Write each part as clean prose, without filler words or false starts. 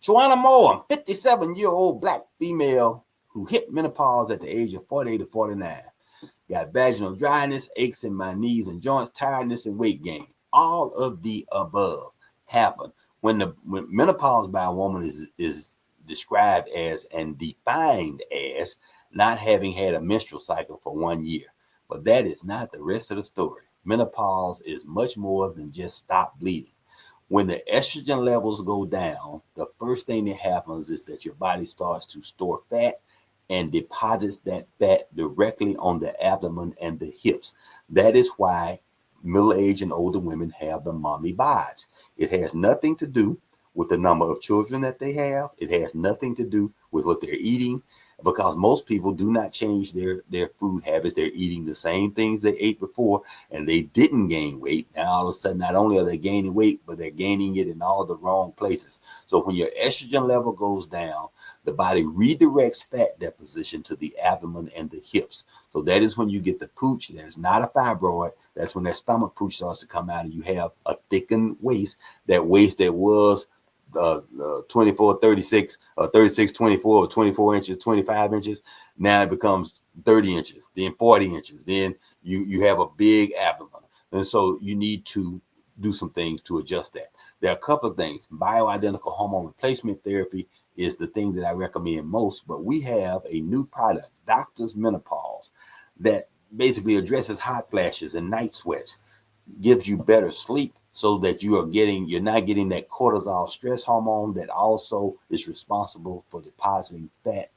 Joanna Moore, 57-year-old black female who hit menopause at the age of 48 to 49. Got vaginal dryness, aches in my knees and joints, tiredness, and weight gain. All of the above happen when menopause by a woman is described as and defined as not having had a menstrual cycle for 1 year. But that is not the rest of the story. Menopause is much more than just stop bleeding. When the estrogen levels go down, the first thing that happens is that your body starts to store fat and deposits that fat directly on the abdomen and the hips. That is why middle-aged and older women have the mommy bods. It has nothing to do with the number of children that they have. It has nothing to do with what they're eating, because most people do not change their food habits. They're eating the same things they ate before, and they didn't gain weight. Now all of a sudden, not only are they gaining weight, but they're gaining it in all the wrong places. So when your estrogen level goes down, the body redirects fat deposition to the abdomen and the hips. So that is when you get the pooch. That is not a fibroid. That's when that stomach pooch starts to come out and you have a thickened waist. That waist that was 24, 36, 36, 24, or 24 inches, 25 inches. Now it becomes 30 inches, then 40 inches. Then you have a big abdomen. And so you need to do some things to adjust that. There are a couple of things. Bioidentical hormone replacement therapy is the thing that I recommend most, but we have a new product, Doctor's Menopause, that basically addresses hot flashes and night sweats, gives you better sleep so that you're not getting that cortisol stress hormone that also is responsible for depositing fat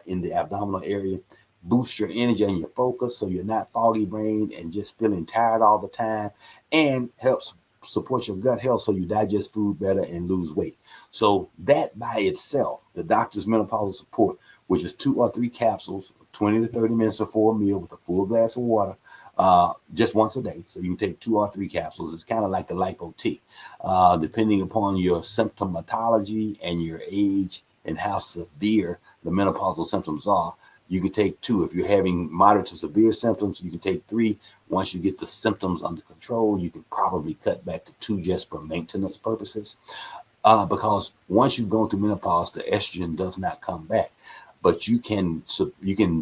in the abdominal area, boosts your energy and your focus so you're not foggy brained and just feeling tired all the time, and helps support your gut health so you digest food better and lose weight. So that by itself, the Doctor's Menopausal Support, which is 2 or 3 capsules, 20 to 30 minutes before a meal with a full glass of water, just once a day. So you can take 2 or 3 capsules. It's kind of like the Lipo T. Depending upon your symptomatology and your age and how severe the menopausal symptoms are, you can take 2. If you're having moderate to severe symptoms, you can take 3. Once you get the symptoms under control, you can probably cut back to 2 just for maintenance purposes. Because once you've gone through menopause, the estrogen does not come back. But you can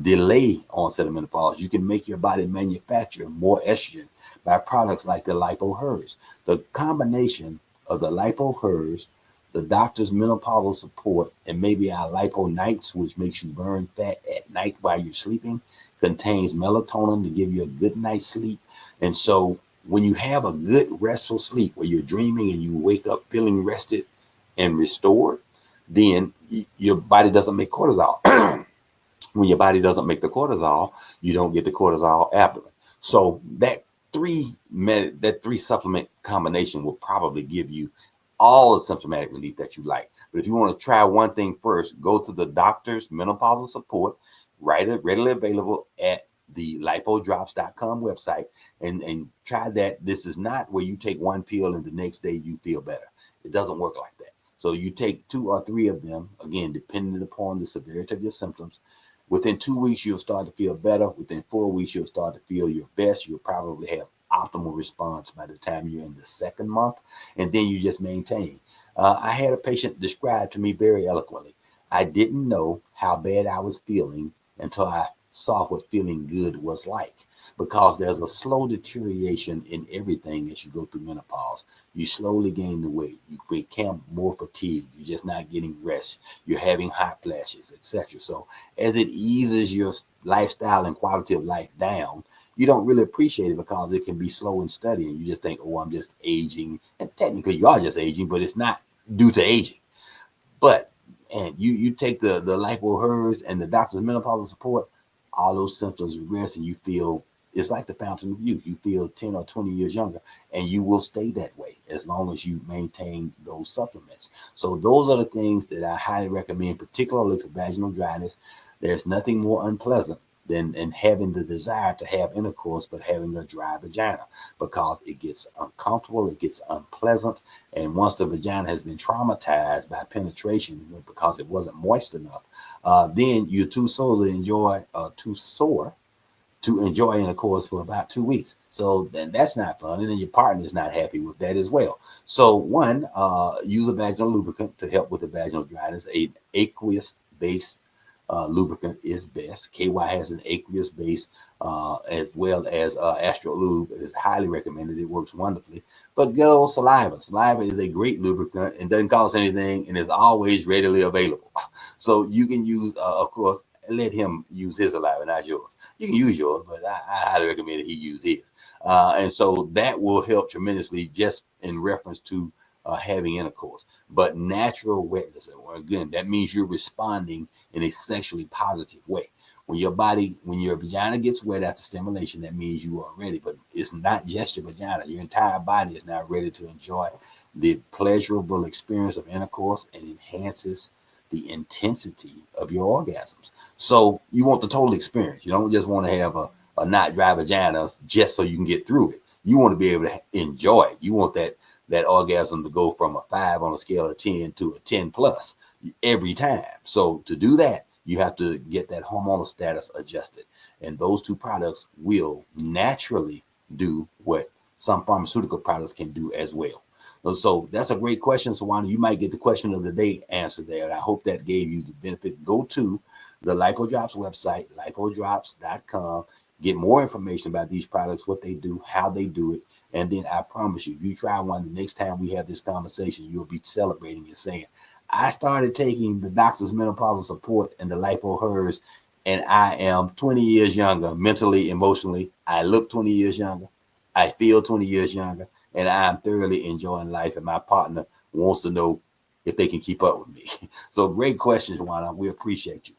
delay onset of menopause. You can make your body manufacture more estrogen by products like the Lipo-HERS. The combination of the Lipo-HERS, the Doctor's Menopausal Support, and maybe our Lipo Nights, which makes you burn fat at night while you're sleeping, contains melatonin to give you a good night's sleep. And so when you have a good restful sleep where you're dreaming and you wake up feeling rested and restored, then your body doesn't make cortisol. When your body doesn't make the cortisol, you don't get the cortisol abdomen. So that three supplement combination will probably give you all the symptomatic relief that you like. But if you want to try one thing first, go to the Doctor's Menopausal Support, readily available at the lipodrops.com website, and try that. This is not where you take one pill and the next day you feel better. It doesn't work like that. So you take 2 or 3 of them, again, depending upon the severity of your symptoms. Within 2 weeks, you'll start to feel better. Within 4 weeks, you'll start to feel your best. You'll probably have optimal response by the time you're in the 2nd month, and then you just maintain. I had a patient describe to me very eloquently, I didn't know how bad I was feeling until I saw what feeling good was like, because there's a slow deterioration in everything as you go through menopause. You slowly gain the weight. You become more fatigued. You're just not getting rest. You're having hot flashes, etc. So as it eases your lifestyle and quality of life down, you don't really appreciate it because it can be slow and steady. And you just think, oh, I'm just aging. And technically you are just aging, but it's not due to aging. But and you take the Lipo-HERS and the Doctor's Menopausal Support, all those symptoms rest, and you feel it's like the fountain of youth. You feel 10 or 20 years younger, and you will stay that way as long as you maintain those supplements. So those are the things that I highly recommend, particularly for vaginal dryness. There's nothing more unpleasant than having the desire to have intercourse, but having a dry vagina, because it gets uncomfortable, it gets unpleasant. And once the vagina has been traumatized by penetration because it wasn't moist enough, then you're too sore to enjoy intercourse for about 2 weeks. So then that's not fun. And then your partner is not happy with that as well. So one, use a vaginal lubricant to help with the vaginal dryness. A aqueous based lubricant is best. KY has an aqueous base as well as Astro Lube is highly recommended. It works wonderfully. But good old saliva. Saliva is a great lubricant and doesn't cost anything and is always readily available. So you can use, of course, let him use his saliva, not yours. You can use yours, but I highly recommend that he use his. And so that will help tremendously just in reference to having intercourse. But natural wetness, again, that means you're responding in a sexually positive way. When your vagina gets wet after stimulation, that means you are ready. But it's not just your vagina. Your entire body is now ready to enjoy the pleasurable experience of intercourse and enhances the intensity of your orgasms. So you want the total experience. You don't just want to have a not dry vagina just so you can get through it. You want to be able to enjoy it. You want that orgasm to go from a 5 on a scale of 10 to a 10 plus every time. So to do that, you have to get that hormonal status adjusted. And those two products will naturally do what some pharmaceutical products can do as well. So that's a great question, Sawana. You might get the question of the day answer there. And I hope that gave you the benefit. Go to the LipoDrops website, lipodrops.com. Get more information about these products, what they do, how they do it. And then I promise you, you try one, the next time we have this conversation, you'll be celebrating and saying, I started taking the doctor's menopausal support and the Lipo Hers, and I am 20 years younger, mentally, emotionally. I look 20 years younger. I feel 20 years younger, and I'm thoroughly enjoying life. And my partner wants to know if they can keep up with me. So great questions, Juana. We appreciate you.